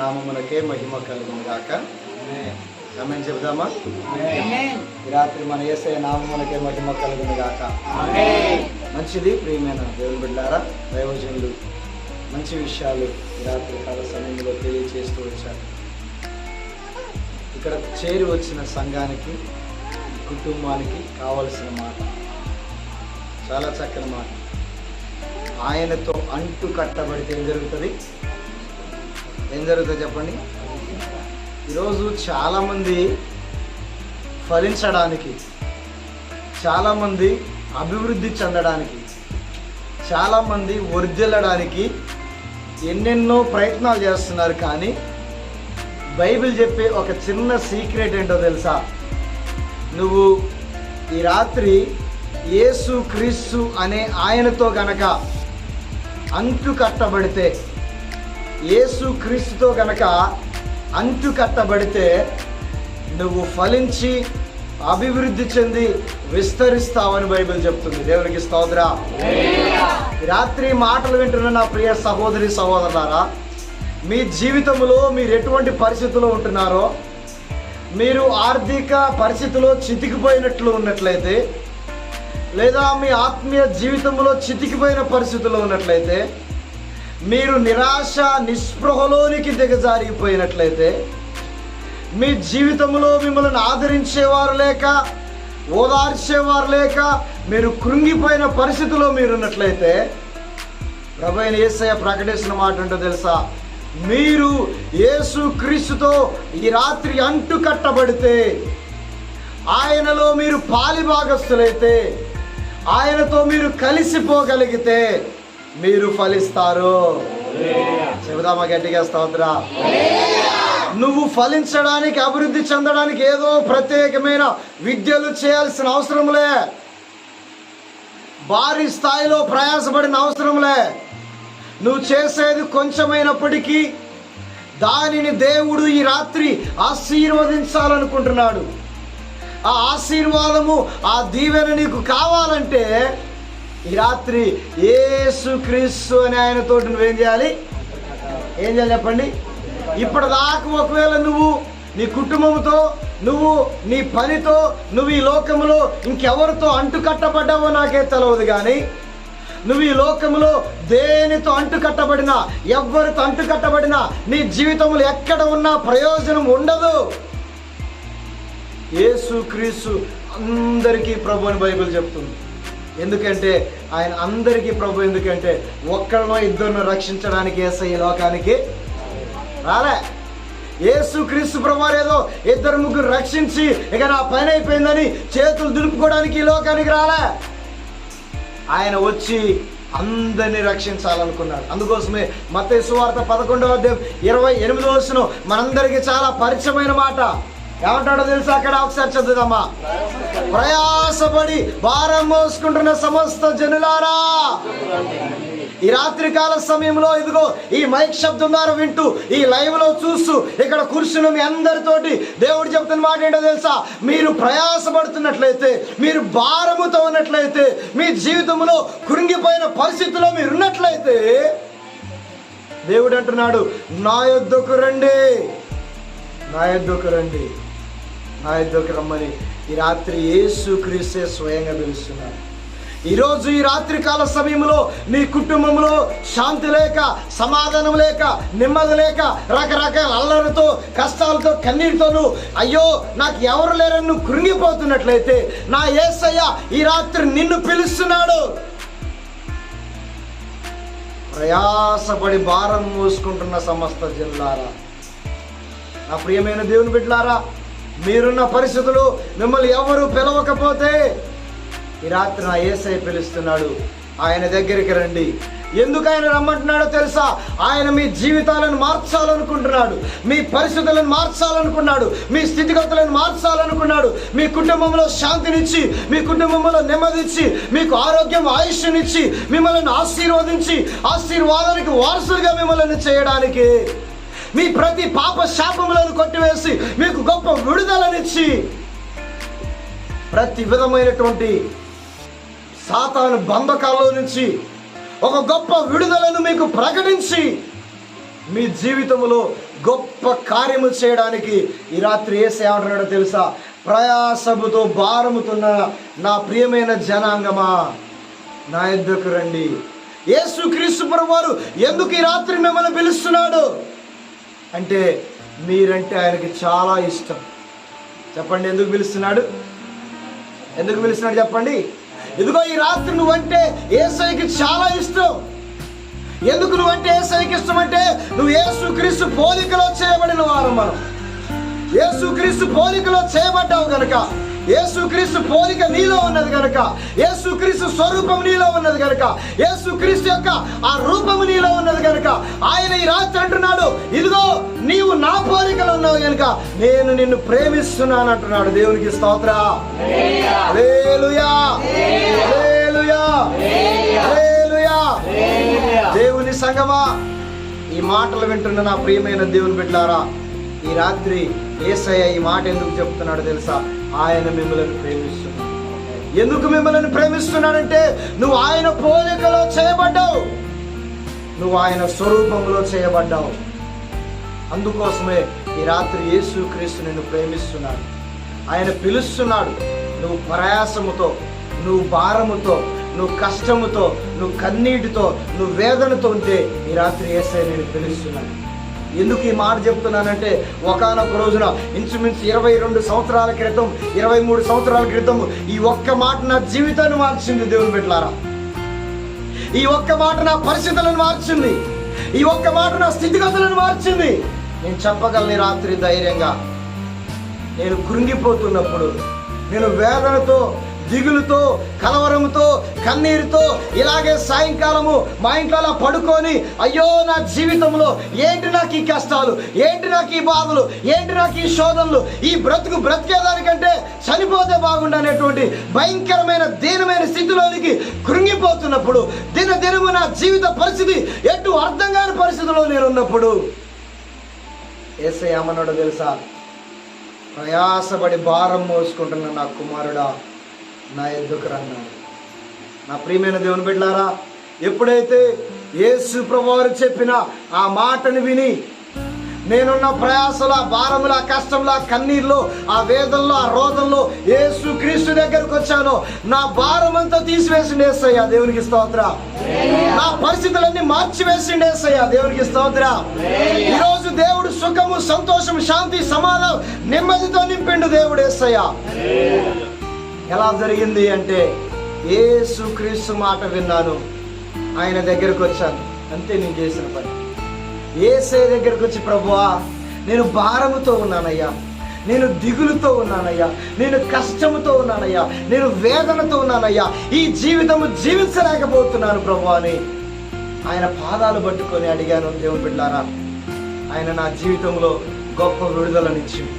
నామమునకే మహిమ కలుగును గాక. ఆమేన్ చెబుదామా? ఈ రాత్రి మన యేసయ్య నామమునకే మహిమ కలుగును గాక. మంచిది ప్రియమైన దేవుని బిడ్డలారా, దైవజనులు మంచి విషయాలు ఈ రాత్రి కాల సమయంలో తెలియచేస్తూ వచ్చారు. ఇక్కడ చేరి వచ్చిన సంఘానికి, కుటుంబానికి కావలసిన మాట చాలా చక్కని మాట. ఆయనతో అంటు కట్టబడితే ఏం జరుగుతుంది? చెప్పండి. ఈరోజు చాలామంది ఫలించడానికి, చాలామంది అభివృద్ధి చెందడానికి, చాలామంది వర్ధిల్లడానికి ఎన్నెన్నో ప్రయత్నాలు చేస్తున్నారు. కానీ బైబిల్ చెప్పే ఒక చిన్న సీక్రెట్ ఏంటో తెలుసా? నువ్వు ఈ రాత్రి యేసు క్రీస్తు అనే ఆయనతో గనక అంటు కట్టబడితే, యేసు క్రీస్తుతో గనక అంటు కట్టబడితే నువ్వు ఫలించి అభివృద్ధి చెంది విస్తరిస్తావని బైబిల్ చెప్తుంది. దేవునికి స్తోత్ర. రాత్రి మాటలు వింటున్న నా ప్రియ సహోదరి సహోదరులారా, మీ జీవితంలో మీరు ఎటువంటి పరిస్థితుల్లో ఉంటున్నారో, మీరు ఆర్థిక పరిస్థితిలో చితికిపోయినట్లు ఉన్నట్లయితే, లేదా మీ ఆత్మీయ జీవితంలో చితికిపోయిన పరిస్థితుల్లో ఉన్నట్లయితే, మీరు నిరాశ నిస్పృహలోనికి దిగజారిపోయినట్లయితే, మీ జీవితంలో మిమ్మల్ని ఆదరించేవారు లేక, ఓదార్చేవారు లేక, మీరు కృంగిపోయిన పరిస్థితిలో మీరున్నట్లయితే, ప్రభువైన యేసయ్య ప్రకటిస్తున్న మాట ఏంటో తెలుసా? మీరు యేసు క్రీస్తుతో ఈ రాత్రి అంటు కట్టబడితే, ఆయనలో మీరు పాలిభాగస్తులైతే, ఆయనతో మీరు కలిసిపోగలిగితే మీరు ఫలిస్తారు. చెబుదామా గట్టిగా స్తోత్ర. నువ్వు ఫలించడానికి, అభివృద్ధి చెందడానికి ఏదో ప్రత్యేకమైన విద్యలు చేయాల్సిన అవసరంలే, భారీ స్థాయిలో ప్రయాసపడిన అవసరంలే. నువ్వు చేసేది కొంచెమైనప్పటికీ దానిని దేవుడు ఈ రాత్రి ఆశీర్వదించాలనుకుంటున్నాడు. ఆ ఆశీర్వాదము, ఆ దీవెన నీకు కావాలంటే ఈ రాత్రి యేసు క్రీస్తు అనే ఆయనతో నువ్వేం చేయాలి? చెప్పండి. ఇప్పటిదాకా ఒకవేళ నువ్వు నీ కుటుంబంతో, నువ్వు నీ పనితో, నువ్వు ఈ లోకంలో ఇంకెవరితో అంటు కట్టబడ్డావో నాకే తెలియదు. కానీ నువ్వు ఈ లోకంలో దేనితో అంటు కట్టబడినా, ఎవరితో అంటు కట్టబడినా నీ జీవితంలో ఎక్కడ ఉన్నా ప్రయోజనం ఉండదు. యేసు క్రీస్తు అందరికీ ప్రభు అని బైబిల్ చెప్తుంది. ఎందుకంటే ఆయన అందరికీ ప్రభు. ఎందుకంటే ఒక్కరినో ఇద్దరినో రక్షించడానికి యేసయ్య లోకానికి రాలే. యేసు క్రీస్తు ప్రభు ఏదో ఇద్దరు ముగ్గురు రక్షించి ఇక నా పని అయిపోయిందని చేతులు దులుపుకోవడానికి ఈ లోకానికి రాలే. ఆయన వచ్చి అందరినీ రక్షించాలనుకున్నాడు. అందుకోసమే మత్తయి సువార్త 11వ అధ్యాయం 28వ వచనం మనందరికీ చాలా పరిచయమైన మాట. ఏమంటాడో తెలుసా? అక్కడ ఒకసారి చదువుదామా? ప్రయాసపడి భారం మోసుకుంటున్న సమస్త జనులారా, ఈ రాత్రి కాల సమయంలో ఇదిగో ఈ మైక్ శబ్దం ద్వారా వింటూ, ఈ లైవ్ లో చూస్తూ, ఇక్కడ కూర్చున్న మీ అందరితోటి దేవుడు చెప్తున్న మాట ఏంటో తెలుసా? మీరు ప్రయాసపడుతున్నట్లయితే, మీరు భారముతో ఉన్నట్లయితే, మీ జీవితంలో కృంగిపోయిన పరిస్థితిలో మీరు ఉన్నట్లయితే దేవుడు అంటున్నాడు, నా యొద్దకు రండి, నా యొద్దకు రండి, నా యొద్దకు రమ్మని ఈ రాత్రి యేసు క్రీస్తే స్వయంగా పిలుస్తున్నాడు. ఈరోజు ఈ రాత్రి కాల సమయంలో నీ కుటుంబంలో శాంతి లేక, సమాధానం లేక, నెమ్మది లేక, రకరకాల అల్లరితో, కష్టాలతో, కన్నీటితోనూ అయ్యో నాకు ఎవరు లేరని నువ్వు కృంగిపోతున్నట్లయితే, నా యేసయ్య ఈ రాత్రి నిన్ను పిలుస్తున్నాడు. ప్రయాసపడి భారం మోసుకుంటున్న సమస్త జనులారా, నా ప్రియమైన దేవుని బిడ్డలారా, మీరున్న పరిస్థితులు మిమ్మల్ని ఎవరు పిలవకపోతే ఈ రాత్రి నా యేసయ్య పిలుస్తున్నాడు. ఆయన దగ్గరికి రండి. ఎందుకు ఆయన రమ్మంటున్నాడో తెలుసా? ఆయన మీ జీవితాలను మార్చాలనుకుంటున్నాడు, మీ పరిస్థితులను మార్చాలనుకున్నాడు, మీ స్థితిగతులను మార్చాలనుకున్నాడు. మీ కుటుంబంలో శాంతినిచ్చి, మీ కుటుంబంలో నెమ్మదిచ్చి, మీకు ఆరోగ్యం, ఆయుష్నిచ్చి, మిమ్మల్ని ఆశీర్వదించి, ఆశీర్వాదానికి వారసులుగా మిమ్మల్ని చేయడానికి, మీ ప్రతి పాప శాపములను కొట్టివేసి మీకు గొప్ప విడుదలనిచ్చి, ప్రతి విధమైనటువంటి సాతాను బంధకాల్లో నుంచి ఒక గొప్ప విడుదలను మీకు ప్రకటించి మీ జీవితంలో గొప్ప కార్యము చేయడానికి ఈ రాత్రి యేసయ్య ఏమంటున్నాడో తెలుసా? ప్రయాసముతో భారముతున్న నా ప్రియమైన జనాంగమా, నా యొద్దకు రండి. యేసుక్రీస్తు ప్రభువారు ఎందుకు ఈ రాత్రి మిమ్మల్ని పిలుస్తున్నాడు అంటే, మీరంటే ఆయనకి చాలా ఇష్టం. చెప్పండి, ఎందుకు పిలుస్తున్నాడు? ఎందుకు పిలుస్తున్నాడు చెప్పండి? ఎందుకో ఈ రాత్రి నువ్వంటే యేసయ్యకి చాలా ఇష్టం. ఎందుకు నువ్వంటే యేసయ్యకి ఇష్టం అంటే, నువ్వు యేసుక్రీస్తు పోలికలో చేయబడిన వారు. మనం యేసుక్రీస్తు పోలికలో చేయబడ్డావు కనుక, యేసుక్రీస్తు పోలిక నీలో ఉన్నది కనుక, యేసుక్రీస్తు స్వరూపం నీలో ఉన్నది కనుక, యేసుక్రీస్తు యొక్క ఆ రూపము నీలో ఉన్నది కనుక ఆయన ఈ రాత్రి అంటున్నాడు, ఇదిగో నీవు నా పోలికలో ఉన్నావు కనుక నేను నిన్ను ప్రేమిస్తున్నాను అంటున్నాడు. దేవునికి స్తోత్రం. హల్లెలూయా, హల్లెలూయా, హల్లెలూయా. దేవుని సంగమా, ఈ మాటలు వింటున్న నా ప్రియమైన దేవుని బిడ్డలారా, ఈ రాత్రి యేసయ్య ఈ మాట ఎందుకు చెప్తున్నాడు తెలుసా? ఆయన మిమ్మల్ని ప్రేమిస్తున్నాడు. ఎందుకు మిమ్మల్ని ప్రేమిస్తున్నాడంటే, నువ్వు ఆయన పోలికలో చేయబడ్డావు, నువ్వు ఆయన స్వరూపంలో చేయబడ్డావు. అందుకోసమే ఈ రాత్రి యేసుక్రీస్తు నిన్ను ప్రేమిస్తున్నాడు. ఆయన పిలుస్తున్నాడు. నువ్వు ప్రయాసముతో, నువ్వు భారముతో, నువ్వు కష్టముతో, నువ్వు కన్నీటితో, నువ్వు వేదనతో ఉంటే ఈ రాత్రి యేసయ్య నిన్ను పిలుస్తున్నాడు. ఎందుకు ఈ మాట చెప్తున్నానంటే, ఒకానొక రోజున ఇంచుమించు 22 సంవత్సరాల క్రితం, 23 సంవత్సరాల క్రితం ఈ ఒక్క మాట నా జీవితాన్ని మార్చింది. దేవుని బిడ్డలారా, ఈ ఒక్క మాట నా పరిస్థితులను మార్చింది. ఈ ఒక్క మాట నా స్థితిగతులను మార్చింది. నేను చెప్పగలను రాత్రి ధైర్యంగా, నేను కృంగిపోతున్నప్పుడు, నేను వేదనతో, దిగులుతో, కలవరంతో, కన్నీరుతో ఇలాగే సాయంకాలము మా ఇంట్లో అలా పడుకొని, అయ్యో నా జీవితంలో ఏంటి నాకు ఈ కష్టాలు, ఏంటి నాకు ఈ బాధలు, ఏంటి నాకు ఈ శోధనలు, ఈ బ్రతికేదానికంటే చనిపోతే బాగుండనేటువంటి భయంకరమైన దీనమైన స్థితిలోనికి కృంగిపోతున్నప్పుడు, దినదినము నా జీవిత పరిస్థితి ఎటు అర్థం కాని పరిస్థితిలో నేను ఉన్నప్పుడు యేసయ్య ఏమన్నాడో తెలుసా? ప్రయాసపడి భారం మోసుకుంటున్న నా కుమారుడా, నా యొద్దకు రన్నాడు. నా ప్రియమైన దేవుని బిడ్డలారా, ఎప్పుడైతే యేసు ప్రభువారు చెప్పిన ఆ మాటను విని, నేనున్న ప్రయాసలు, ఆ భారములు, ఆ కష్టంలో, ఆ కన్నీరులో, ఆ వేదనలో, ఆ రోదనలో యేసుక్రీస్తు దగ్గరకు వచ్చాను, నా భారం అంతా తీసివేసిండు యేసయ్య. దేవునికి స్తోత్రం. నా పరిస్థితులన్నీ మార్చివేసిండు యేసయ్య. దేవునికి స్తోత్రం. ఈరోజు దేవుడు సుఖము, సంతోషం, శాంతి, సమాధానం, నెమ్మదితో నింపిండు దేవుడు యేసయ్య. ఎలా జరిగింది అంటే, యేసుక్రీస్తు మాట విన్నాను, ఆయన దగ్గరకు వచ్చాను, అంతే నేను చేసిన పని. యేసయ్య దగ్గరకు వచ్చి, ప్రభువా నేను భారముతో ఉన్నానయ్యా, నేను దిగులుతో ఉన్నానయ్యా, నేను కష్టముతో ఉన్నానయ్యా, నేను వేదనతో ఉన్నానయ్యా, ఈ జీవితము జీవించలేకపోతున్నాను ప్రభువా అని ఆయన పాదాలు పట్టుకొని అడిగాను. దేవుని బిడ్డలారా, ఆయన నా జీవితంలో గొప్ప విడుదలనిచ్చింది.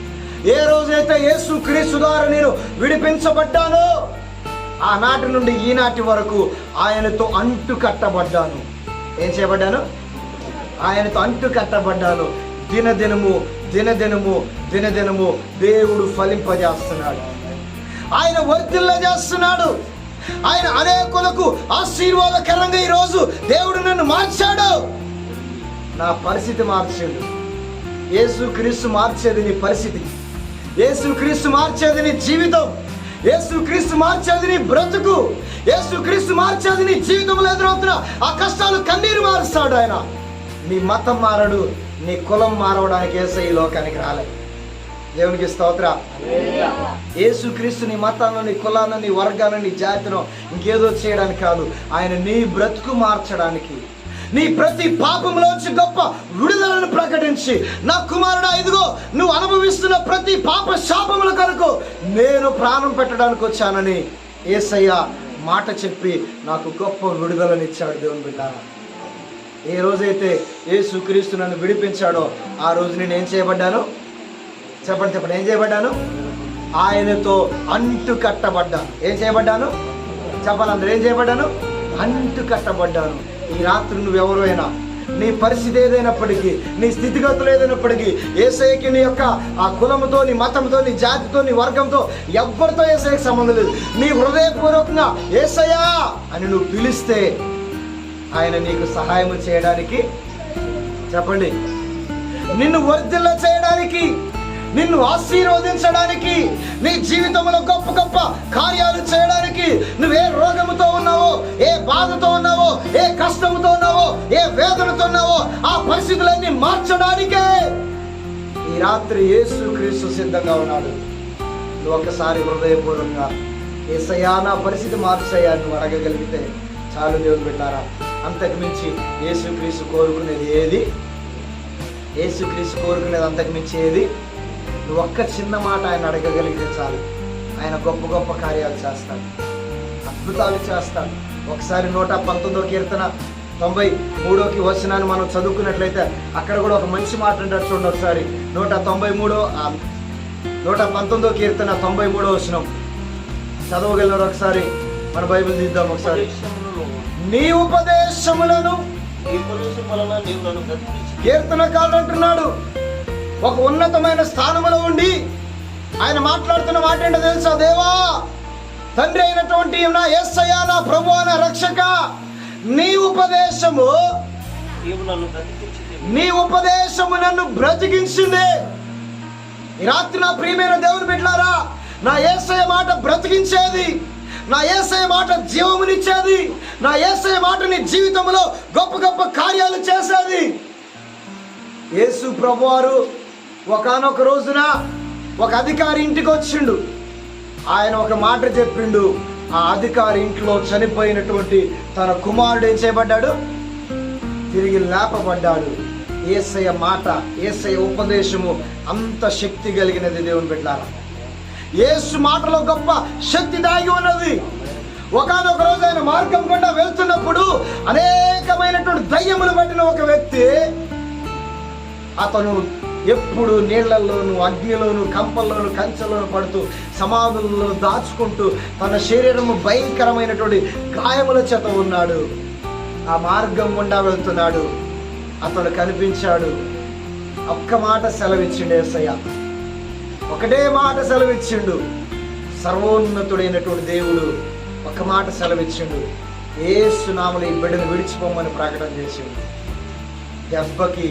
ఏ రోజైతే యేసుక్రీస్తు ద్వారా నేను విడిపించబడ్డానో, ఆనాటి నుండి ఈనాటి వరకు ఆయనతో అంటు కట్టబడ్డాను. ఏం చేయబడ్డాను? ఆయనతో అంటు కట్టబడ్డాను. దినదినము దినదినము దినదినము దేవుడు ఫలింపజేస్తున్నాడు. ఆయన వర్ధిల్ల చేస్తున్నాడు. ఆయన అనేకులకు ఆశీర్వాదకరంగా ఈరోజు దేవుడు నన్ను మార్చాడు. నా పరిస్థితి మార్చాడు. యేసుక్రీస్తు మార్చేది నీ పరిస్థితి, యేసుక్రీస్తు మార్చేది నీ జీవితం, యేసుక్రీస్తు మార్చేది నీ బ్రతుకు, యేసుక్రీస్తు మార్చేది నీ జీవితంలో ఎదురవుతున్న ఆ కష్టాలు, కన్నీరు మారుస్తాడు ఆయన. నీ మతం మారడు, నీ కులం మారవడానికి యేసయ్య ఈ లోకానికి రాలేదు. దేవునికి స్తోత్రం. యేసుక్రీస్తు నీ మతాన్ని, నీ కులాన్ని, నీ వర్గాన్ని, నీ జాతిను ఇంకేదో చేయడానికి కాదు, ఆయన నీ బ్రతుకు మార్చడానికి, నీ ప్రతి పాపంలోంచి గొప్ప విడుదలను ప్రకటించి, నా కుమారుడా ఇదిగో నువ్వు అనుభవిస్తున్న ప్రతి పాప శాపముల కొరకు నేను ప్రాణం పెట్టడానికి వచ్చానని యేసయ్య మాట చెప్పి నాకు గొప్ప విడుదలనిచ్చాడు. దేవుని బిడ్డ, ఏ రోజైతే యేసుక్రీస్తు నన్ను విడిపించాడో ఆ రోజు నేను ఏం చేయబడ్డాను? చెప్పండి చెప్పండి, ఏం చేయబడ్డాను? ఆయనతో అంటు కట్టబడ్డాను. ఏం చేయబడ్డాను? చెప్పాలి అందరూ, ఏం చేయబడ్డాను? అంటు కట్టబడ్డాను. ఈ రాత్రి నువ్వెవరైనా, నీ పరిస్థితి ఏదైనప్పటికీ, నీ స్థితిగతులు ఏదైనప్పటికీ, యేసయ్యకి నీ యొక్క ఆ కులముతో, నీ మతంతో, నీ జాతితో, నీ వర్గంతో ఎవరితో యేసయ్యకి సంబంధం లేదు. నీ హృదయపూర్వకంగా యేసయ్యా అని నువ్వు పిలిస్తే ఆయన నీకు సహాయం చేయడానికి, చెప్పండి. నిన్ను వర్ధిల్ల చేయడానికి, నిన్ను ఆశీర్వదించడానికి, నీ జీవితంలో గొప్ప గొప్ప కార్యాలు చేయడానికి, నువ్వు ఏ రోగముతో ఉన్నావో, ఏ బాధతో ఉన్నావో, ఏ కష్టంతో ఉన్నావో, ఏ వేదనతో ఉన్నావో, ఆ పరిస్థితులన్నీ మార్చడానికే ఈ రాత్రి యేసుక్రీస్తు సిద్ధంగా ఉన్నాడు. నువ్వు ఒక్కసారి హృదయపూర్వకంగా యేసయ్యా నా పరిస్థితి మార్చయ్యా నువ్వు అడగగలిగితే చాలు దేవుని బిడ్డారా. అంతకు మించి యేసుక్రీస్తు కోరుకునేది ఏది? యేసుక్రీస్తు కోరుకునేది అంతకు మించి ఏది? నువ్వు ఒక్క చిన్న మాట ఆయన అడగగలిగితే చాలు, ఆయన గొప్ప గొప్ప కార్యాలు చేస్తాడు, అద్భుతాలు చేస్తాడు. ఒకసారి 119వ కీర్తన 93వ వచనాన్ని మనం చదువుకున్నట్లయితే అక్కడ కూడా ఒక మంచి మాట అంటారు చూడండి. ఒకసారి 119వ కీర్తన 93వ వచనం చదవగలరు. ఒకసారి మన బైబిల్ తీద్దాం ఒకసారి. నీ ఉపదేశములను, కీర్తనకారుడు అంటున్నాడు, ఒక ఉన్నతమైన స్థానంలో ఉండి ఆయన మాట్లాడుతున్న మాట ఏంటో తెలుసా? దేవా, తండ్రి అయినటువంటి నా యేసయ్యా, నా ప్రభువా, నా రక్షక, నీ ఉపదేశము నన్ను బ్రతికించింది. ఈ రాత్రి నా ప్రియమైన దేవుని బిడ్డలారా, నా యేసయ్య మాట బ్రతికించేది, నా యేసయ్య మాట జీవమునిచ్చేది, నా యేసయ్య మాట నీ జీవితంలో గొప్ప గొప్ప కార్యాలు చేసేది. యేసు ప్రభువారు ఒకానొక రోజున ఒక అధికారి ఇంటికి వచ్చిండు. ఆయన ఒక మాట చెప్పిండు. ఆ అధికారి ఇంట్లో చనిపోయినటువంటి తన కుమారుడు ఏం చేయబడ్డాడు? తిరిగి లేపబడ్డాడు. యేసయ్య మాట, యేసయ్య ఉపదేశము అంత శక్తి కలిగినది దేవుని బిడ్డలారా. యేసు మాటలో గొప్ప శక్తి దాగి ఉన్నది. ఒకానొక రోజు ఆయన మార్గం గుండా వెళ్తున్నప్పుడు అనేకమైనటువంటి దయ్యములు పట్టిన ఒక వ్యక్తి, అతను ఎప్పుడు నీళ్లలోను, అగ్నిలోను, కంపల్లోను, కంచెలోను పడుతూ, సమాధులలో దాచుకుంటూ తన శరీరము భయంకరమైనటువంటి గాయముల చేత ఉన్నాడు. ఆ మార్గం గుండా వెళ్తున్నాడు. అతను కనిపించాడు. ఒక్క మాట సెలవిచ్చిండు యేసయ్య, ఒకటే మాట సెలవిచ్చిండు. సర్వోన్నతుడైనటువంటి దేవుడు ఒక మాట సెలవిచ్చిండు. యేసు నామములో ఈ బిడ్డను విడిచిపోమని ప్రకటన చేసిండు. దెబ్బకి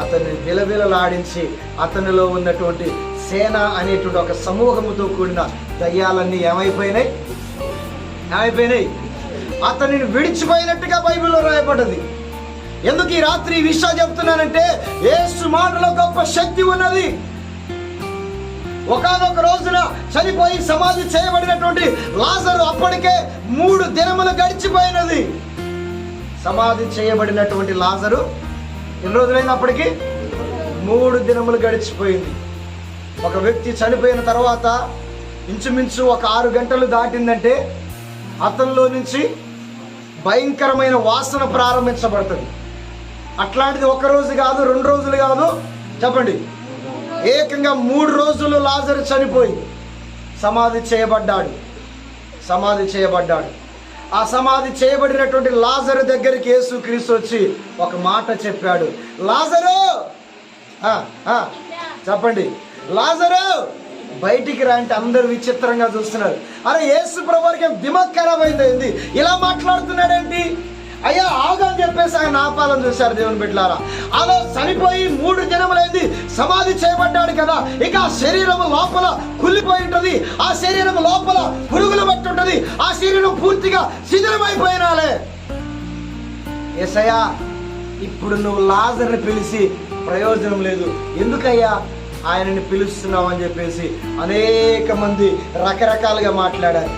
అతన్ని విలవిలలాడించి అతనిలో ఉన్నటువంటి సేన అనేటువంటి ఒక సమూహముతో కూడిన దయ్యాలన్నీ ఏమైపోయినాయి? అతనిని విడిచిపోయినట్టుగా బైబిల్లో రాయబడ్డది. ఎందుకు ఈ రాత్రి ఈ విషయం చెప్తున్నానంటే, యేసు మాటలో గొప్ప శక్తి ఉన్నది. ఒకానొక రోజున చనిపోయి సమాధి చేయబడినటువంటి లాజరు అప్పటికే 3 దినములు గడిచిపోయినది. సమాధి చేయబడినటువంటి లాజరు ఎన్ని రోజులైంది? అప్పటికి 3 దినములు గడిచిపోయింది. ఒక వ్యక్తి చనిపోయిన తర్వాత ఇంచుమించు ఒక 6 గంటలు దాటిందంటే అతనిలో నుంచి భయంకరమైన వాసన ప్రారంభించబడుతుంది. అట్లాంటిది 1 రోజు కాదు, 2 రోజులు కాదు, చెప్పండి, ఏకంగా 3 రోజులు లాజరు చనిపోయి సమాధి చేయబడ్డాడు. ఆ సమాధి చేయబడినటువంటి లాజరు దగ్గరికి యేసుక్రీస్తు వచ్చి ఒక మాట చెప్పాడు. లాజరు, చెప్పండి, లాజరు బయటికి రా అంటే అందరూ విచిత్రంగా చూస్తున్నారు. అరే యేసు ప్రభువుకి దిమాగ్ ఖరాబ్ అయింది, ఇలా మాట్లాడుతున్నాడేంటి? అయ్యా ఆగా అని చెప్పేసి ఆయన ఆపాలని చూశారు దేవుని బిడ్డలారా. అలా చనిపోయి 3 దినములైంది, సమాధి చేయబడ్డాడు కదా, ఇక ఆ శరీరం లోపల కుళ్ళిపోయి ఉంటుంది, ఆ శరీరం లోపల పురుగులు పట్టి ఉంటుంది, ఆ శరీరం పూర్తిగా శిథిలమైపోయినాలే. యేసయ్యా, ఇప్పుడు నువ్వు లాజర్ని పిలిచి ప్రయోజనం లేదు, ఎందుకయ్యా ఆయనని పిలుస్తున్నావు అని చెప్పేసి అనేక మంది రకరకాలుగా మాట్లాడారు.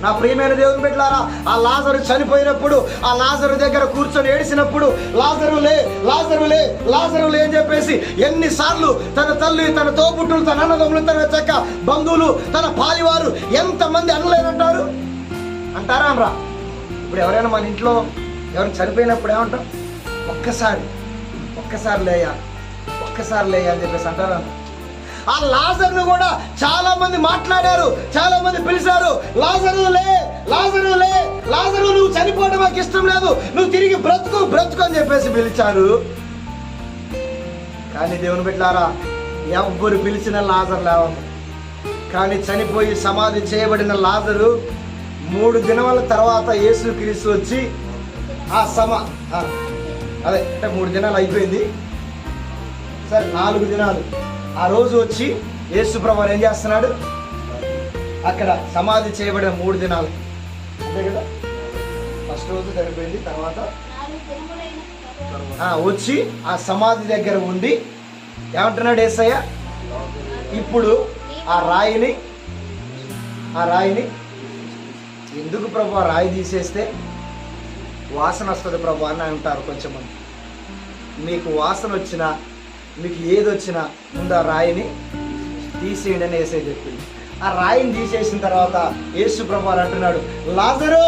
నా ప్రియమైన దేవుని బిడ్డలారా, ఆ లాజరు చనిపోయినప్పుడు ఆ లాజరు దగ్గర కూర్చొని ఏడిసినప్పుడు లాజరు లే, లాజరు లే, లాజరు లే అని చెప్పేసి ఎన్నిసార్లు తన తల్లి, తన తోబుట్టులు, తన అన్నదమ్ములు, తన చెక్క బంధువులు, తన పాలివారు ఎంతమంది అనలేనంటారు? అంటారా అనరా? ఇప్పుడు ఎవరైనా మన ఇంట్లో ఎవరైనా చనిపోయినప్పుడు ఏమంటాం? ఒక్కసారి లేయా అని చెప్పేసి అంటారా? ఆ లాజర్ను కూడా చాలా మంది మాట్లాడారు, చాలా మంది పిలిచారు. లాజరు లే, లాజరు లే, లాజరు నువ్వు చనిపోవడం మాకు ఇష్టం లేదు, నువ్వు తిరిగి బ్రతుకు అని చెప్పేసి పిలిచారు. కానీ దేవుని బిడ్డలారా, ఎవ్వరు పిలిచిన లాజరు లేవదు. కానీ చనిపోయి సమాధి చేయబడిన లాజరు 3 దినముల తర్వాత యేసుక్రీస్తు వచ్చి అదే అంటే 3 దినాలు అయిపోయింది, సరే 4 దినాలు. ఆ రోజు వచ్చి యేసు ప్రభువు ఏం చేస్తున్నాడు, అక్కడ సమాధి చేయబడిన 3 దినాలు అంతే కదా. ఫస్ట్ రోజు సరిపోయింది, తర్వాత వచ్చి ఆ సమాధి దగ్గర ఉండి ఏమంటున్నాడు యేసయ్య, ఇప్పుడు ఆ రాయిని ఎందుకు ప్రభు ఆ రాయి తీసేస్తే వాసన వస్తుంది ప్రభు అని అంటారు కొంచెంమంది. మీకు వాసన వచ్చినా మీకు ఏది వచ్చినా ముందు ఆ రాయిని తీసేయండి అని యేసయ్య చెప్పింది. ఆ రాయిని తీసేసిన తర్వాత యేసు ప్రభు అంటున్నాడు, లాజరు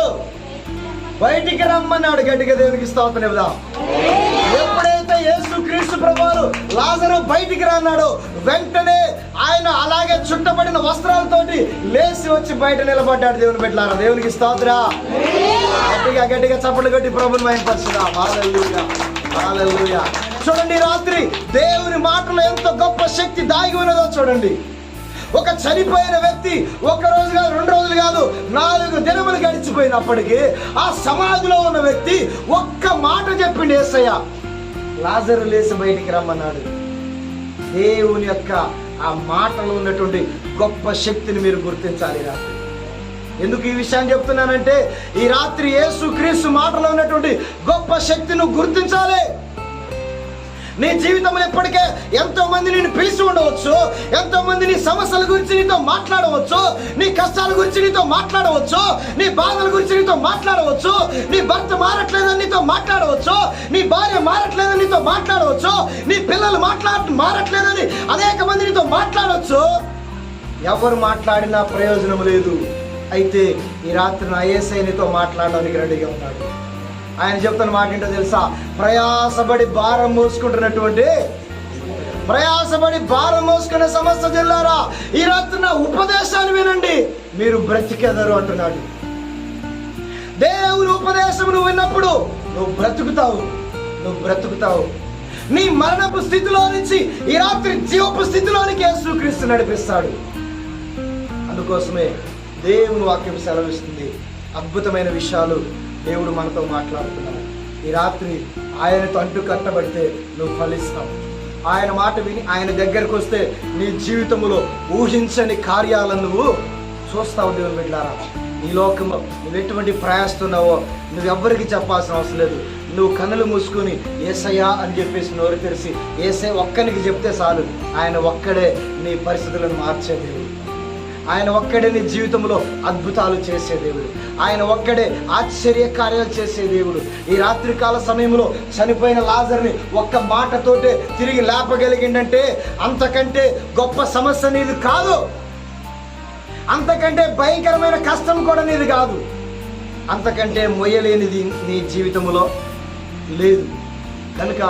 బయటికి రమ్మన్నాడు. గట్టిగా దేవునికి స్తోత్రం చెబుదాం. ఎప్పుడైతే యేసు క్రీస్తు ప్రభువు లాజరు బయటికి రాన్నాడో వెంటనే ఆయన అలాగే చుట్టబడిన వస్త్రాలతోటి లేచి వచ్చి బయట నిలబడ్డాడు. దేవుని బిడ్డలారా, దేవునికి స్తోత్రం. గట్టిగా చప్పట్లు కొట్టి ప్రభువుని మహిమపరచుదాం. హల్లెలూయా, హల్లెలూయా. చూడండి, రాత్రి దేవుని మాటలో ఎంత గొప్ప శక్తి దాగి ఉన్నదో చూడండి. ఒక చనిపోయిన వ్యక్తి 1 రోజు కాదు, 2 రోజులు కాదు, 4 దినములు గడిచిపోయినప్పటికీ ఆ సమాధిలో ఉన్న వ్యక్తి ఒక్క మాట చెప్పిండు, యేసయ్య లాజరు లేచి బయటికి రమ్మన్నాడు. దేవుని యొక్క ఆ మాటలో ఉన్నటువంటి గొప్ప శక్తిని మీరు గుర్తించాలి రాత్రి. ఎందుకు ఈ విషయాన్ని చెప్తున్నానంటే, ఈ రాత్రి యేసు క్రీస్తు మాటలో ఉన్నటువంటి గొప్ప శక్తిని గుర్తించాలి. నీ జీవితంలో ఎప్పటికే ఎంతో మంది నేను పిలిచి ఉండవచ్చు, ఎంతో మంది నీ సమస్యల గురించి నీతో మాట్లాడవచ్చు, నీ కష్టాల గురించి నీతో మాట్లాడవచ్చు, నీ బాధల గురించి నీతో మాట్లాడవచ్చు, నీ భర్త మారట్లేదని నీతో మాట్లాడవచ్చు, నీ భార్య మారట్లేదని నీతో మాట్లాడవచ్చు, నీ పిల్లలు మారట్లేదని అనేక మంది నీతో మాట్లాడవచ్చు. ఎవరు మాట్లాడినా ప్రయోజనం లేదు. అయితే ఈ రాత్రి నా యేసయ్య నీతో మాట్లాడడానికి రెడీగా ఉన్నాడు. ఆయన చెప్తున్న మాట ఏంటో తెలుసా, ప్రయాసపడి భారం మోసుకునే సమస్య జిల్లారా, ఈ రాత్రి నా ఉపదేశాన్ని వినండి, మీరు బ్రతికెదరు అంటున్నాడు. దేవుని ఉపదేశం నువ్వు విన్నప్పుడు నువ్వు బ్రతుకుతావు. నీ మరణపు స్థితిలో నుంచి ఈ రాత్రి జీవపు స్థితిలోనికి యేసుక్రీస్తు నడిపిస్తాడు. అందుకోసమే దేవుని వాక్యం సెలవిస్తుంది. అద్భుతమైన విషయాలు దేవుడు మనతో మాట్లాడుతున్నాడు. ఈ రాత్రి ఆయనతో అంటు కట్టబడితే నువ్వు ఫలిస్తావు. ఆయన మాట విని ఆయన దగ్గరకు వస్తే నీ జీవితంలో ఊహించని కార్యాలను నువ్వు చూస్తావు. దేవుని బిడ్డలారా, ఈ లోకంలో నువ్వు ఎటువంటి ప్రయాస్తున్నావో నువ్వెవ్వరికి చెప్పాల్సిన అవసరం లేదు. నువ్వు కన్నులు మూసుకొని యేసయ్యా అని చెప్పేసి నోరు తెరిచి యేసయ్య ఒక్కనికి చెప్తే చాలు. ఆయన ఒక్కడే నీ పరిస్థితులను మార్చే దేవుడు. ఆయన ఒక్కడే నీ జీవితంలో అద్భుతాలు చేసే దేవుడు. ఆయన ఒక్కడే ఆశ్చర్య కార్యాలు చేసే దేవుడు. ఈ రాత్రికాల సమయంలో చనిపోయిన లాజర్ని ఒక్క మాటతోటే తిరిగి లేపగలిగిందంటే అంతకంటే గొప్ప సమస్య నీది కాదు, అంతకంటే భయంకరమైన కష్టం కూడా నీది కాదు, అంతకంటే మొయ్యలేనిది నీ జీవితంలో లేదు. కనుక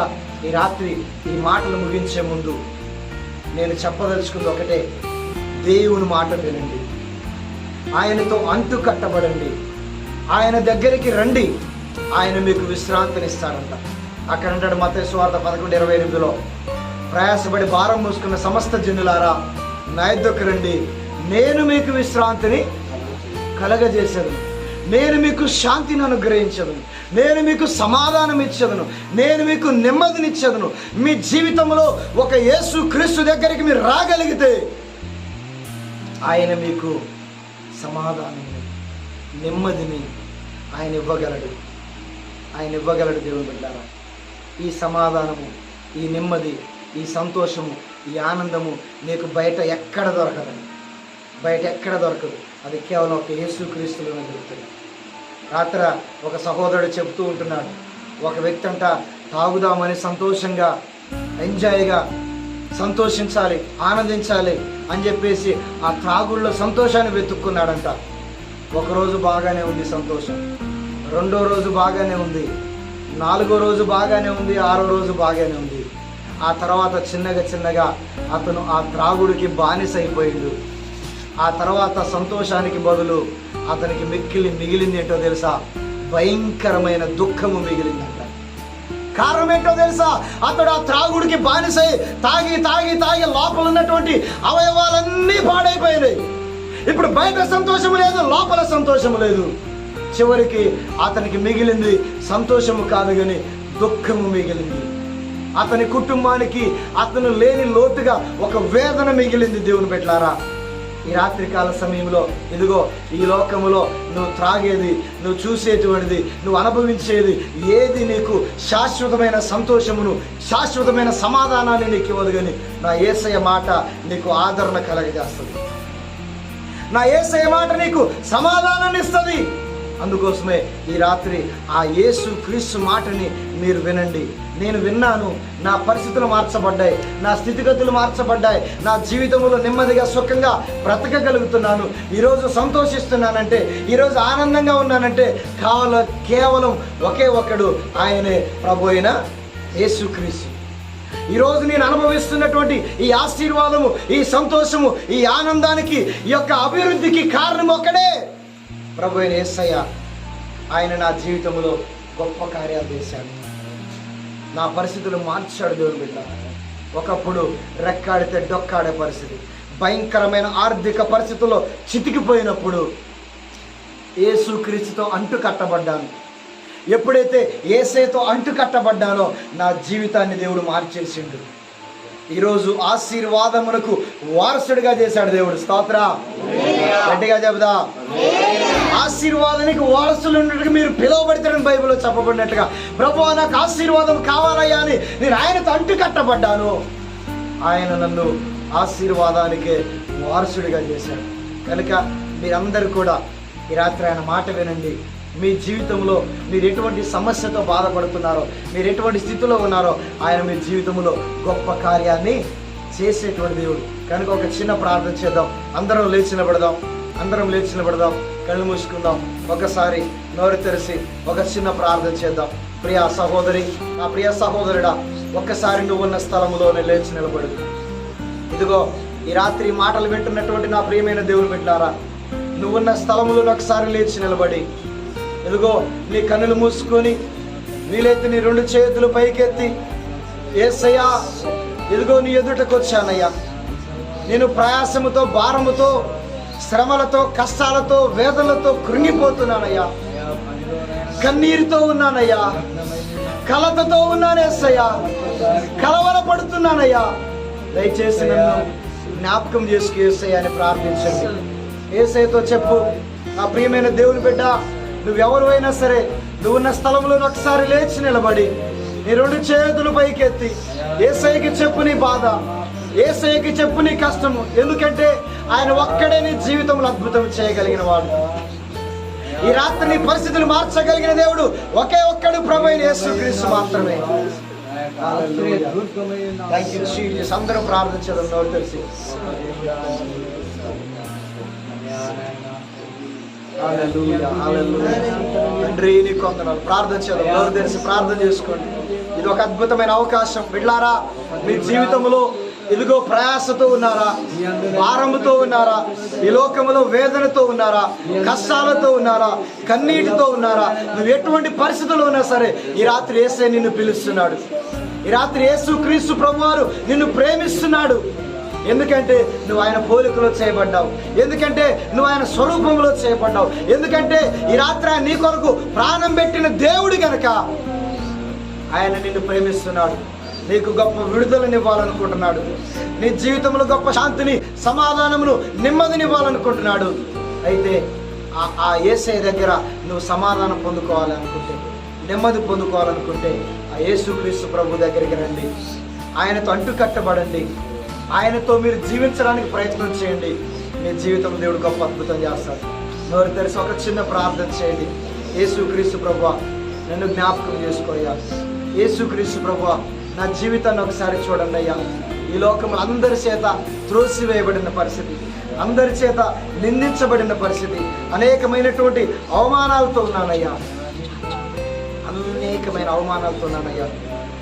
ఈ రాత్రి ఈ మాటలు ముగించే ముందు నేను చెప్పదలుచుకుంది ఒకటే, దేవుని మాట వినండి, ఆయనతో అంటు కట్టబడండి, ఆయన దగ్గరికి రండి, ఆయన మీకు విశ్రాంతినిస్తాడంట. అక్కడ అంటాడు మత్తయి సువార్త 11:28, ప్రయాసపడి భారం మోసుకున్న సమస్త జనులారా నా యొద్దకు రండి, నేను మీకు విశ్రాంతిని కలగజేసేదను, నేను మీకు శాంతిని అనుగ్రహించదను, నేను మీకు సమాధానం ఇచ్చేదను, నేను మీకు నెమ్మదినిచ్చేదను. మీ జీవితంలో ఒక యేసు క్రీస్తు దగ్గరికి మీరు రాగలిగితే ఆయన మీకు సమాధానాన్ని, నెమ్మదిని ఆయన ఇవ్వగలడు. దేవుని బిడ్డలారా, ఈ సమాధానము, ఈ నెమ్మది, ఈ సంతోషము, ఈ ఆనందము నీకు బయట ఎక్కడ దొరకదు. అది కేవలం ఒక యేసుక్రీస్తులోనే దొరుకుతుంది. రాత్ర ఒక సహోదరుడు చెప్తూ ఉంటున్నాడు, ఒక వ్యక్తి అంట తాగుదామని సంతోషంగా, ఎంజాయ్గా, సంతోషించాలి, ఆనందించాలి అని చెప్పేసి ఆ త్రాగుల్లో సంతోషాన్ని వెతుక్కున్నాడంట. ఒకరోజు బాగానే ఉంది సంతోషం, 2వ రోజు బాగానే ఉంది, 4వ రోజు బాగానే ఉంది, 6వ రోజు బాగానే ఉంది. ఆ తర్వాత చిన్నగా అతను ఆ త్రాగుడికి బానిస అయిపోయిండు. ఆ తర్వాత సంతోషానికి బదులు అతనికి మిగిలింది ఏంటో తెలుసా, భయంకరమైన దుఃఖము మిగిలిందంట. కారణం ఏంటో తెలుసా, అతడు ఆ త్రాగుడికి బానిసై తాగి లోపల ఉన్నటువంటి అవయవాలన్నీ పాడైపోయినాయి. ఇప్పుడు బయట సంతోషము లేదు, లోపల సంతోషము లేదు. చివరికి అతనికి మిగిలింది సంతోషము కాదు కానీ దుఃఖము మిగిలింది. అతని కుటుంబానికి అతను లేని లోతుగా ఒక వేదన మిగిలింది. దేవుని బిడ్డలారా, ఈ రాత్రికాల సమయంలో ఇదిగో ఈ లోకములో నువ్వు త్రాగేది, నువ్వు చూసేటువంటిది, నువ్వు అనుభవించేది ఏది నీకు శాశ్వతమైన సంతోషమును, శాశ్వతమైన సమాధానాన్ని నీకు ఇవ్వదు. కానీ నా యేసయ్య మాట నీకు ఆదరణ కలగజేస్తుంది. నా యేసయ్య మాట నీకు సమాధానాన్ని ఇస్తుంది. అందుకోసమే ఈ రాత్రి ఆ యేసు క్రీస్తు మాటని మీరు వినండి. నేను విన్నాను, నా పరిస్థితులు మార్చబడ్డాయి, నా స్థితిగతులు మార్చబడ్డాయి, నా జీవితంలో నెమ్మదిగా సుఖంగా బ్రతకగలుగుతున్నాను, ఈరోజు సంతోషిస్తున్నానంటే, ఈరోజు ఆనందంగా ఉన్నానంటే కేవలం ఒకే ఒక్కడు, ఆయనే ప్రభు అయిన యేసుక్రీస్తు. ఈరోజు నేను అనుభవిస్తున్నటువంటి ఈ ఆశీర్వాదము, ఈ సంతోషము, ఈ ఆనందానికి, ఈ యొక్క అభివృద్ధికి కారణం ఒక్కడే, ప్రభు అయిన యేసయ్య. ఆయన నా జీవితంలో గొప్ప కార్యాలు చేశాడు, నా పరిస్థితులు మార్చాడు. దేవుని బిడ్డ, ఒకప్పుడు రెక్కాడితే డొక్కాడే పరిస్థితి, భయంకరమైన ఆర్థిక పరిస్థితుల్లో చితికిపోయినప్పుడు యేసుక్రీస్తుతో అంటు కట్టబడ్డాను. ఎప్పుడైతే యేసయ్యతో అంటు కట్టబడ్డానో నా జీవితాన్ని దేవుడు మార్చేసిండు. ఈరోజు ఆశీర్వాదమునకు వారసుడిగా చేశాడు దేవుడు. స్తోత్ర, గట్టిగా చెబుదా. ఆశీర్వాదానికి వారసులు ఉన్నట్టుగా మీరు పిలువబడతారని బైబిల్లో చెప్పబడినట్టుగా, ప్రభువా నాకు ఆశీర్వాదం కావాలయ్యా అని నేను ఆయనతో అంటు కట్టబడ్డాను. ఆయన నన్ను ఆశీర్వాదానికే వారసుడిగా చేశాడు. కనుక మీరందరూ కూడా ఈ రాత్రి ఆయన మాట వినండి. మీ జీవితంలో మీరు ఎటువంటి సమస్యతో బాధపడుతున్నారో, మీరు ఎటువంటి స్థితిలో ఉన్నారో, ఆయన మీ జీవితంలో గొప్ప కార్యాన్ని చేసేటువంటి దేవుడు. కనుక ఒక చిన్న ప్రార్థన చేద్దాం. అందరం లేచి నిలబడదాం, కళ్ళు మూసుకుందాం, ఒకసారి నోరు తెరిచి ఒక చిన్న ప్రార్థన చేద్దాం. ప్రియ సహోదరి, నా ప్రియ సహోదరుడా, ఒక్కసారి నువ్వున్న స్థలములోనే లేచి నిలబడు. ఇదిగో ఈ రాత్రి మాటలు వింటున్నటువంటి నా ప్రియమైన దేవుని బిడ్డలారా, నువ్వున్న స్థలములో ఒకసారి లేచి నిలబడి, ఇదిగో నీ కన్నులు మూసుకొని, వీలైతే నీ 2 చేతులు పైకెత్తి, యేసయ్యా ఇదిగో నీ ఎదుటకు వచ్చానయ్యా, నేను ప్రయాసముతో, భారముతో, శ్రమలతో, కష్టాలతో, వేదనలతో కృంగిపోతున్నానయ్యా, కన్నీరుతో ఉన్నానయ్యా, కలతతో ఉన్నాను యేసయ్యా, కలవరపడుతున్నానయ్యా, దయచేసి నన్ను జ్ఞాపకం చేసుకు యేసయ్యా అని ప్రార్థించండి. యేసయ్యతో చెప్పు, నా ప్రియమైన దేవుని బిడ్డ, నువ్వెవరు అయినా సరే నువ్వున్న స్థలంలో ఒకసారి లేచి నిలబడి నీ 2 చేతులు పైకెత్తి యేసయ్యకి చెప్పు నీ బాధ, యేసయ్యకి చెప్పు నీ కష్టము. ఎందుకంటే ఆయన ఒక్కడే నీ జీవితంలో అద్భుతం చేయగలిగిన వాడు. ఈ రాత్రి నీ పరిస్థితులు మార్చగలిగిన దేవుడు ఒకే ఒక్కడు, ప్రభు అయిన యేసుక్రీస్తు మాత్రమే. అందరూ ప్రార్థించడం నోరు తెలిసి. తండ్రి నీకు వందనాలు. ప్రార్థన చేద్దాం, నోరు తెరిచి ప్రార్థన చేసుకోండి. ఇది ఒక అద్భుతమైన అవకాశం. బిడ్డలారా, మీ జీవితంలో ఇదిగో ప్రయాసతో ఉన్నారా, భారముతో ఉన్నారా, ఈ లోకములో వేదనతో ఉన్నారా, కష్టాలతో ఉన్నారా, కన్నీటితో ఉన్నారా, నువ్వు ఎటువంటి పరిస్థితుల్లో ఉన్నా సరే ఈ రాత్రి యేసయ్య నిన్ను పిలుస్తున్నాడు. ఈ రాత్రి యేసుక్రీస్తు ప్రభువారు నిన్ను ప్రేమిస్తున్నాడు. ఎందుకంటే నువ్వు ఆయన పోలికలో చేయబడ్డావు, ఎందుకంటే నువ్వు ఆయన స్వరూపంలో చేయబడ్డావు, ఎందుకంటే ఈ రాత్రి ఆయన నీ కొరకు ప్రాణం పెట్టిన దేవుడు గనక ఆయన నిన్ను ప్రేమిస్తున్నాడు. నీకు గొప్ప విడుదలనివ్వాలనుకుంటున్నాడు. నీ జీవితంలో గొప్ప శాంతిని, సమాధానమును, నెమ్మదినివ్వాలనుకుంటున్నాడు. అయితే ఆ యేసయ్య దగ్గర నువ్వు సమాధానం పొందుకోవాలనుకుంటే, నెమ్మది పొందుకోవాలనుకుంటే ఆ యేసుక్రీస్తు ప్రభు దగ్గరికి రండి. ఆయనతో అంటు కట్టబడండి. ఆయనతో మీరు జీవించడానికి ప్రయత్నం చేయండి. మీ జీవితం దేవుడు గొప్ప అద్భుతం చేస్తాడు. నోరు తెరిచి ఒక చిన్న ప్రార్థన చేయండి. యేసుక్రీస్తు ప్రభువా, నన్ను జ్ఞాపకం చేసుకోయ్యా. యేసుక్రీస్తు ప్రభువా, నా జీవితాన్ని ఒకసారి చూడండి అయ్యా. ఈ లోకంలో అందరి చేత త్రోసివేయబడిన పరిస్థితి, అందరి చేత నిందించబడిన పరిస్థితి, అనేకమైనటువంటి అవమానాలతో ఉన్నానయ్యా, అనేకమైన అవమానాలతో ఉన్నానయ్యా.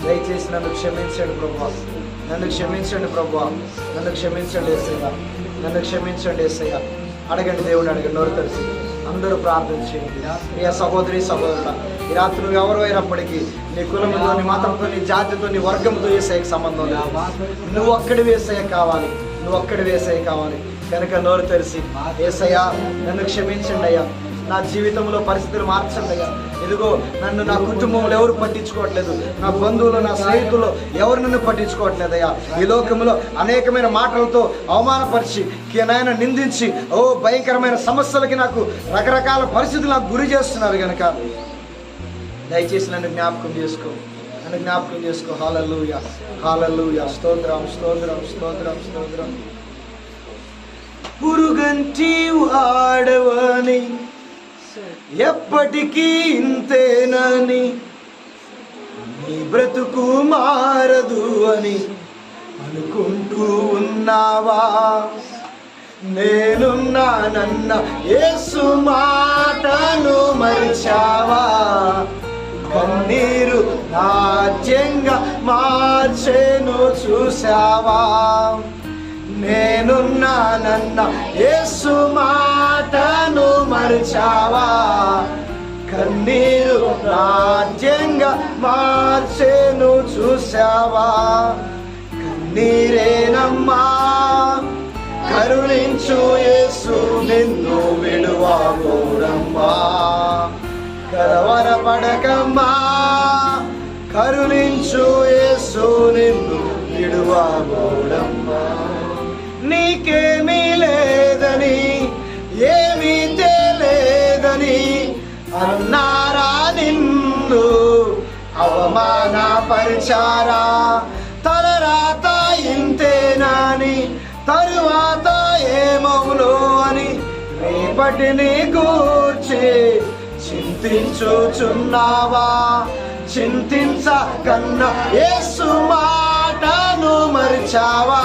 దయచేసి నన్ను క్షమించండి ప్రభువా, నన్ను క్షమించండి ప్రభువా, నన్ను క్షమించండి యేసయ్యా, నన్ను క్షమించండి యేసయ్యా. అడగండి, దేవుడు అడగండి. నోరు తెరిచి అందరూ ప్రార్థన చేయండి. ప్రియ సహోదరి సహోదరుడా, ఈ రాత్రి నువ్వు ఎవరు అయినప్పటికీ నీ కులంతో, నీ మతంతో, నీ జాతితో, నీ వర్గంతో యేసయ్యకి సంబంధం లేదు. నువ్వు ఒక్కడి యేసయ్య కావాలి, నువ్వు ఒక్కడి యేసయ్య కావాలి. కనుక నోరు తెరిచి యేసయ్యా నన్ను క్షమించండి అయ్యా, నా జీవితంలో పరిస్థితులు మార్చండి అయ్యా. ఇదిగో నన్ను నా కుటుంబంలో ఎవరు పట్టించుకోవట్లేదు, నా బంధువులు నా స్నేహితులు ఎవరు నన్ను పట్టించుకోవట్లేదయ్యా. ఈ లోకంలో అనేకమైన మాటలతో అవమానపరిచి నాయన నిందించి భయంకరమైన సమస్యలకి నాకు రకరకాల పరిస్థితులు నాకు గురి చేస్తున్నారు కనుక దయచేసి నన్ను జ్ఞాపకం చేసుకో, నన్ను జ్ఞాపకం చేసుకో. హల్లెలూయా, హల్లెలూయా. స్తోత్రం, స్తోత్రం, స్తోత్రం, స్తోత్రం. పురుగంటి వాడవని ఎప్పటికీ ఇంతేనని, నీ బ్రతుకు మారదు అని అనుకుంటూ ఉన్నావా? నేనున్నానన్న యేసు మాటను మరిచావా? కన్నీరు నాట్యంగా మార్చెను చూసావా? నేనున్నానన్న యేసు మాటను మరిచావా? కన్నీరు నాట్యంగా మార్చెను చూసావా? కన్నీరేనమ్మా కరుణించు యేసు నిన్ను విడువబోడమ్మా. కలవరపడకమ్మా కరుణించు యేసు నిన్ను విడువబోడమ్మా. నీకేమీ లేదని ఏమీ తెలియదని అన్నారా నిన్ను అవమానపరిచారా? తలరాత ఇంతేనాని తరువాత ఏమవులో అని రేపటిని గూర్చి చింతించుచున్నావా? చింతించకన్నా యేసు మాటను మరిచావా?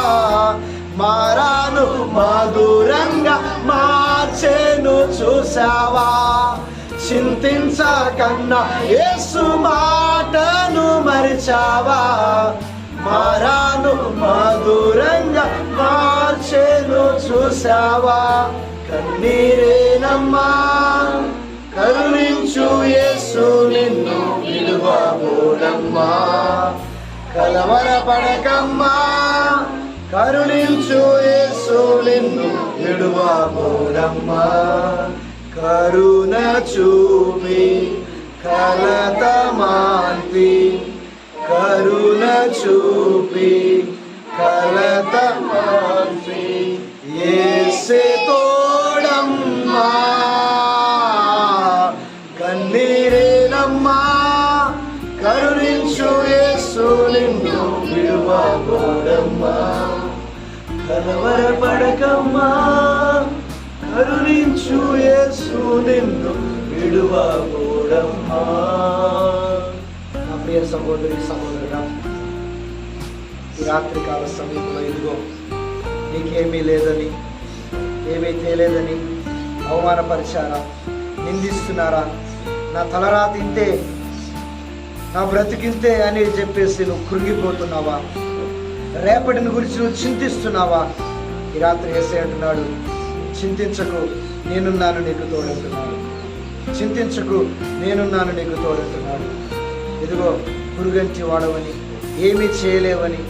మారాను మధురంగా మార్చెను చూసావా? చింతించకన్నా యేసు మాటను మరిచావా? మారాను మధురంగా మార్చెను చూసావా? కన్నీరేనమ్మా కరుణించు యేసు నిన్ను విడువబోడమ్మా. కలవరపడకమ్మా కరుణించు యేసు నిన్ను విడువబోడమ్మా. కరుణ చూపి కలత మాన్పి, కరుణ చూపి కలత మాన్పి యేసే తోడమ్మా. కన్నీరేనమ్మా కరుణించు యేసు నిన్ను విడువబోడమ్మా. కలవరపడకమ్మా కరుణించు యేసు నిన్ను విడువబోడమ్మా. నా ప్రియ సహోదరి సహోదరుడా, ఈ రాత్రికాల సమయంలో ఇదిగో నీకేమీ లేదని ఏమీ తెలియదని అవమానపరిచారా, నిందిస్తున్నారా, నా తలరాత ఇంతే, నా బ్రతికింతే అని చెప్పేసి నువ్వు కృంగిపోతున్నావా? రేపటిని గురించి నువ్వు చింతిస్తున్నావా? ఈ రాత్రి యేసయ్య అంటున్నాడు, చింతించకు నేనున్నాను నీకు తోడంటున్నాడు. చింతించకు నేనున్నాను నీకు తోడంటున్నాడు. ఇదిగో పురుగంటి వాడవని ఏమీ చేయలేవని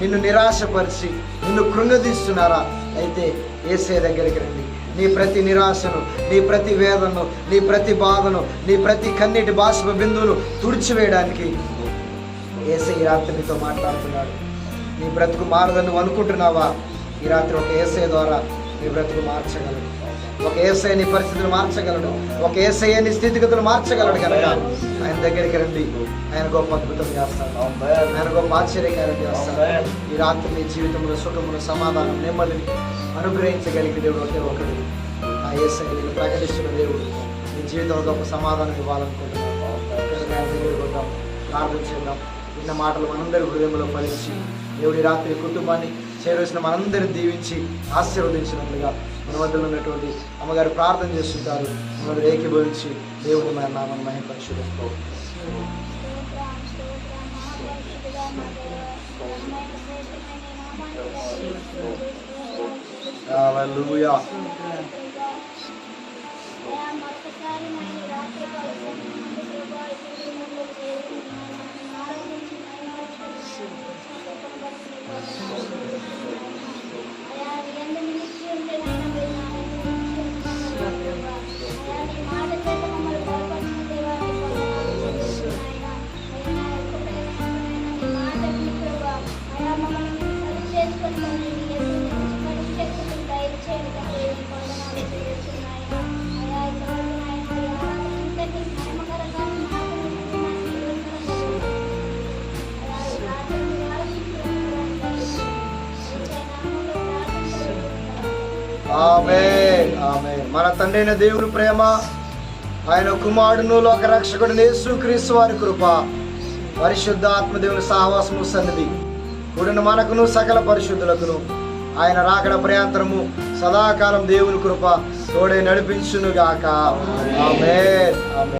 నిన్ను నిరాశపరిచి నిన్ను కృంగదీస్తున్నారా? అయితే యేసయ్య దగ్గరికి రండి. నీ ప్రతి నిరాశను, నీ ప్రతి వేదనను, నీ ప్రతి బాధను, నీ ప్రతి కన్నీటి బాష్ప బిందువును తుడిచివేయడానికి యేసయ్య ఈ రాత్రి నీతో మాట్లాడుతున్నాడు. నీ బ్రతుకు మారదని నువ్వు అనుకుంటున్నావా? ఈ రాత్రి ఒక యేసయ్య ద్వారా నీ బ్రతుకు మార్చగలడు. ఒక యేసయ్య నీ పరిస్థితులు మార్చగలడు. ఒక యేసయ్య నీ స్థితిగతులు మార్చగలడు కనుక ఆయన దగ్గరికి రండి. ఆయన గొప్ప అద్భుతం చేస్తాడు, ఆయన గొప్ప ఆశ్చర్యకార్యం చేస్తాడు. ఈ రాత్రి నీ జీవితంలో సుఖమును, సమాధానం, నెమ్మదిని అనుగ్రహించగలిగే దేవుడు ఒకే ఒకడు. ఆ యేసయ్య నేను ప్రకటిస్తున్న దేవుడు నీ జీవితంలో గొప్ప సమాధానం ఇవ్వాలనుకుంటున్నాను. ఆయన దగ్గరికి వద్దాం, ప్రార్థన చేద్దాం. విన్న మాటలు మనందరి హృదయంలో ఫలించి దేవుడి రాత్రి కుటుంబాన్ని చేరవలసిన మనందరిని దీవించి ఆశీర్వదించినట్లుగా మన వద్దలో ఉన్నటువంటి అమ్మగారు ప్రార్థన చేస్తుంటారు. మనం ఏకీభవించి దేవుడి మన నామాన్ని మహిమపరచుకో. హల్లెలూయా. మాట ఆమేన్ ఆమేన్. మన తండ్రి అయిన దేవుని ప్రేమ, ఆయన కుమారుడును లోక రక్షకుడు యేసుక్రీస్తు వారి కృప, పరిశుద్ధ ఆత్మదేవుని సహవాసము సన్నిధి కూడిన మనకును సకల పరిశుద్ధులకును ఆయన రాకడ ప్రయాంతరము సదాకాలం దేవుని కృప తోడే నడిపించునుగాక. ఆమేన్ ఆమేన్.